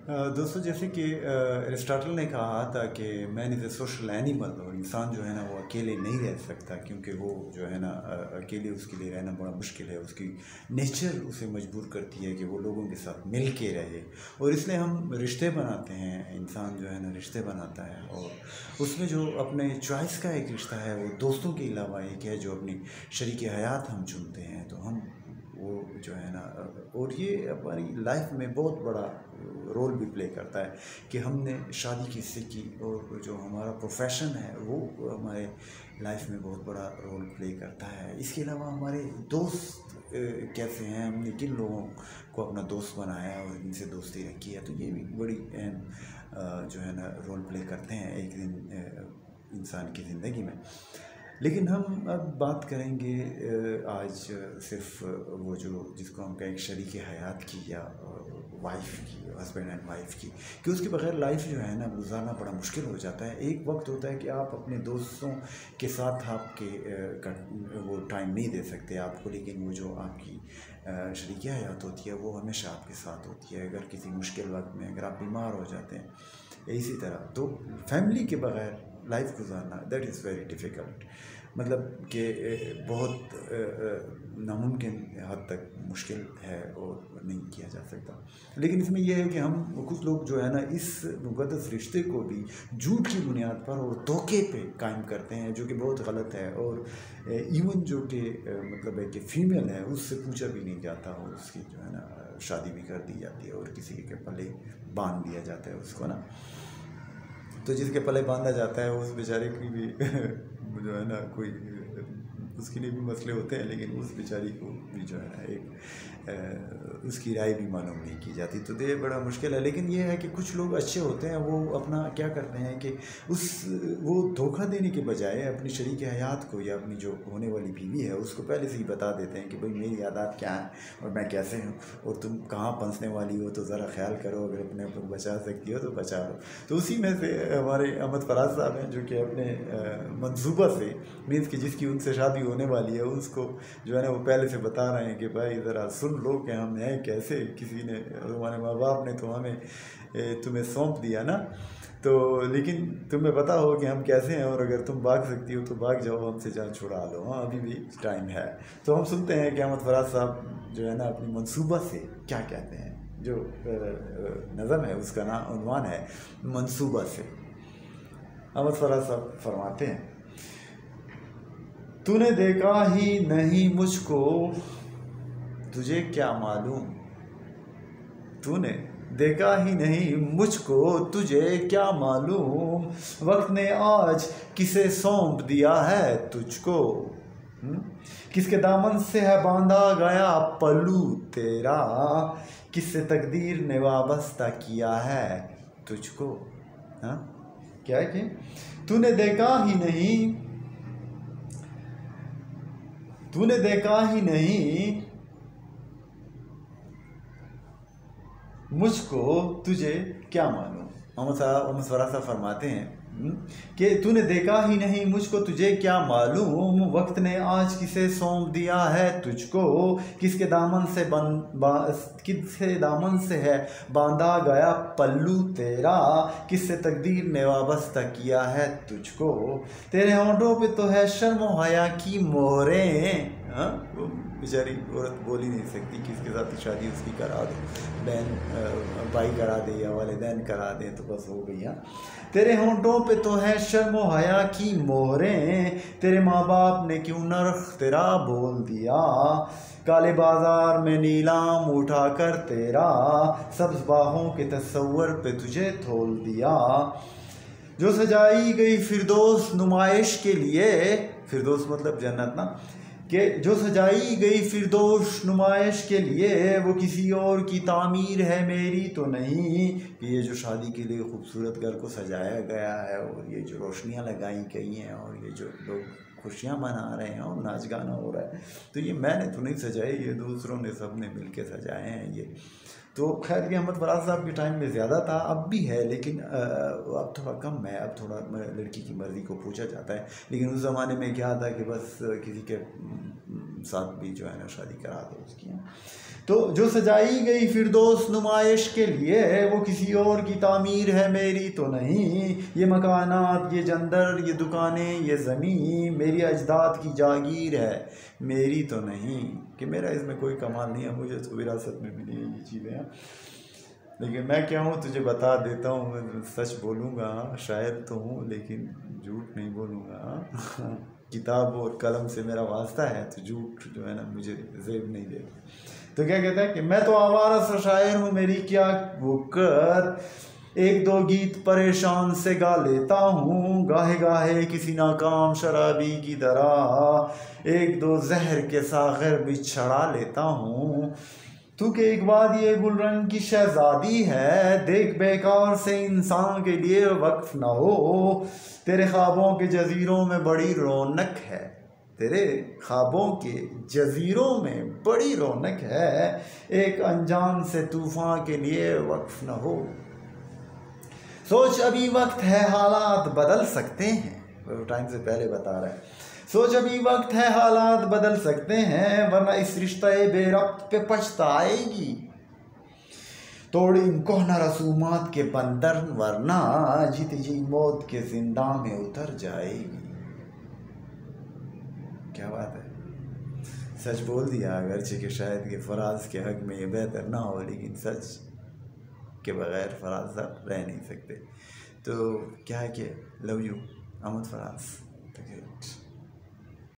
दोस्तों, जैसे कि एरिस्टोटल ने कहा था कि man is a social animal, और इंसान जो है ना वो अकेले नहीं रह सकता, क्योंकि वो जो है ना अकेले उसके लिए रहना बड़ा मुश्किल है। उसकी नेचर उसे मजबूर करती है कि वो लोगों के साथ मिल के रहे, और इसलिए हम रिश्ते बनाते हैं। इंसान जो है ना रिश्ते बनाता है, और उसमें जो अपने चॉइस का एक रिश्ता है वो दोस्तों के अलावा एक है जो अपनी शरीक हयात हम चुनते हैं। तो हम वो जो है ना, और ये हमारी लाइफ में बहुत बड़ा रोल भी प्ले करता है कि हमने शादी किससे की, और जो हमारा प्रोफेशन है वो हमारे लाइफ में बहुत बड़ा रोल प्ले करता है। इसके अलावा हमारे दोस्त कैसे हैं, हमने किन लोगों को अपना दोस्त बनाया है और इनसे दोस्ती रखी है, तो ये भी बड़ी अहम जो है ना रोल प्ले करते हैं एक दिन इंसान की ज़िंदगी में। लेकिन हम अब बात करेंगे आज सिर्फ वो जो जिसको हम कहें शरीक हयात की, या वाइफ की, हस्बैंड एंड वाइफ की, कि उसके बगैर लाइफ जो है ना गुजारना बड़ा मुश्किल हो जाता है। एक वक्त होता है कि आप अपने दोस्तों के साथ आपके वो टाइम नहीं दे सकते आपको, लेकिन वो जो आपकी शरीक हयात होती है वो हमेशा आपके साथ होती है। अगर किसी मुश्किल वक्त में अगर आप बीमार हो जाते हैं, इसी तरह तो फैमिली के बगैर लाइफ गुजारना दैट इज़ वेरी डिफ़िकल्ट, मतलब कि बहुत नामुमकिन हद तक मुश्किल है और नहीं किया जा सकता। लेकिन इसमें यह है कि हम कुछ लोग जो है ना इस मुक़द्दस रिश्ते को भी झूठ की बुनियाद पर और धोखे पे कायम करते हैं, जो कि बहुत गलत है। और इवन जो कि मतलब है कि फ़ीमेल है उससे पूछा भी नहीं जाता, और उसकी जो है ना शादी भी कर दी जाती है और किसी के पल्ले बांध दिया जाता है उसको ना। तो जिसके पल्ले बांधा जाता है उस बेचारे की भी जो है ना कोई उसके लिए भी मसले होते हैं, लेकिन उस बेचारी को भी जो है ना एक उसकी राय भी मालूम नहीं की जाती। तो ये बड़ा मुश्किल है। लेकिन ये है कि कुछ लोग अच्छे होते हैं, वो अपना क्या करते हैं कि वो धोखा देने के बजाय अपनी शरीक हयात को या अपनी जो होने वाली बीवी है उसको पहले से ही बता देते हैं कि भाई मेरी आदत क्या है और मैं कैसे हूँ, और तुम कहाँ फंसने वाली हो, तो ज़रा ख्याल करो, अगर अपने आप को बचा सकती हो तो बचा लो। तो उसी में से हमारे अहमद फराज साहब हैं जो कि अपने मंसूबा से मीन्स कि जिसकी उनसे शादी होने वाली है उसको जो है ना वो पहले से बता रहे हैं कि भाई ज़रा सुन लो कि हम हैं कैसे, किसी ने हमारे माँ बाप ने तो हमें तुम्हें सौंप दिया ना, तो लेकिन तुम्हें पता हो कि हम कैसे हैं, और अगर तुम भाग सकती हो तो भाग जाओ, हमसे जान छुड़ा लो, हाँ अभी भी टाइम है। तो हम सुनते हैं कि अहमद फराज साहब जो है ना अपनी मंसूबा से क्या कहते हैं। जो नज़म है उसका नाम उन्वान है मंसूबा से। अहमद फराज साहब फरमाते हैं, तूने देखा ही नहीं मुझको तुझे क्या मालूम, तूने देखा ही नहीं मुझको तुझे क्या मालूम, वक्त ने आज किसे सौंप दिया है तुझको, किसके दामन से है बांधा गया पल्लू तेरा, किससे तकदीर ने वाबस्ता किया है तुझको। हाँ क्या है कि तूने देखा ही नहीं, तूने देखा ही नहीं मुझको तुझे क्या मालूम। मोहम्मद फराज साहब फरमाते हैं कि तूने देखा ही नहीं मुझको तुझे क्या मालूम, वक्त ने आज किसे सौंप दिया है तुझको, किसके दामन से है बांधा गया पल्लू तेरा, किससे तकदीर ने वाबस्ता किया है तुझको, तेरे होंठों पे तो है शर्म व हया की मोहरें। हाँ वो बेचारी औरत बोल ही नहीं सकती कि इसके साथ शादी उसकी करा दो, बहन भाई करा दे या वालिदैन करा दे तो बस हो गई। हाँ तेरे होंठों पे तो है शर्म व हया की मोहरें, तेरे माँ बाप ने क्यों नर्ख तेरा बोल दिया, काले बाजार में नीलाम उठा कर तेरा, सब्ज़ बाहों के तस्वर पे तुझे तोल दिया, जो सजाई गई फिरदौस नुमाइश के लिए, फिरदौस मतलब जन्नत ना, कि जो सजाई गई फिरदौस नुमाइश के लिए वो किसी और की तामीर है मेरी तो नहीं, कि ये जो शादी के लिए खूबसूरत घर को सजाया गया है और ये जो रोशनियां लगाई गई हैं और ये जो लोग खुशियां मना रहे हैं और नाच गाना हो रहा है, तो ये मैंने तो नहीं सजाई, ये दूसरों ने सब ने मिल के सजाए हैं ये। तो खैर ये अहमद फराज साहब के टाइम में ज़्यादा था, अब भी है, लेकिन अब थोड़ा कम है। अब थोड़ा लड़की की मर्ज़ी को पूछा जाता है, लेकिन उस ज़माने में क्या था कि बस किसी के साथ भी जो है ना शादी करा दो उसकी। तो जो सजाई गई फिरदौस नुमाइश के लिए वो किसी और की तामीर है, मेरी तो नहीं। ये मकानात, ये जंदर, ये दुकानें, ये ज़मीन मेरी अजदाद की जागीर है, मेरी तो नहीं। कि मेरा इसमें कोई कमाल नहीं है, मुझे तो विरासत में मिली है ये चीज़ें। लेकिन मैं क्या हूँ तुझे बता देता हूँ, मैं सच बोलूँगा, शायर तो हूँ लेकिन झूठ नहीं बोलूँगा। किताब और कलम से मेरा वास्ता है, तो झूठ जो है ना मुझे ज़ेब नहीं देगा। तो क्या कहता है कि मैं तो आवारा सा शायर हूँ, मेरी क्या वो कर, एक दो गीत परेशान से गा लेता हूँ, गाहे गाहे किसी नाकाम शराबी की तरह एक दो जहर के सागर भी छड़ा लेता हूँ। तू के एक बाद ये गुलरंग की शहजादी है, देख बेकार से इंसान के लिए वक्फ ना हो, तेरे ख्वाबों के जजीरों में बड़ी रौनक है, तेरे ख्वाबों के जजीरों में बड़ी रौनक है, एक अनजान से तूफान के लिए वक्फ न हो। सोच अभी वक्त है, हालात बदल सकते हैं, वो टाइम से पहले बता रहा है। सोच अभी वक्त है, हालात बदल सकते हैं, वरना इस रिश्ते बेरब्त पे पछताएगी। तोड़ इन कोहना रसूमात के बंदर, वरना जीते जी मौत के जिंदा में उतर जाएगी। क्या बात है, सच बोल दिया। अगरचे कि शायद के फराज के हक में ये बेहतर ना हो, लेकिन सच के बगैर फराज साहब रह नहीं सकते। तो क्या है कि लव यू अहमद फराज।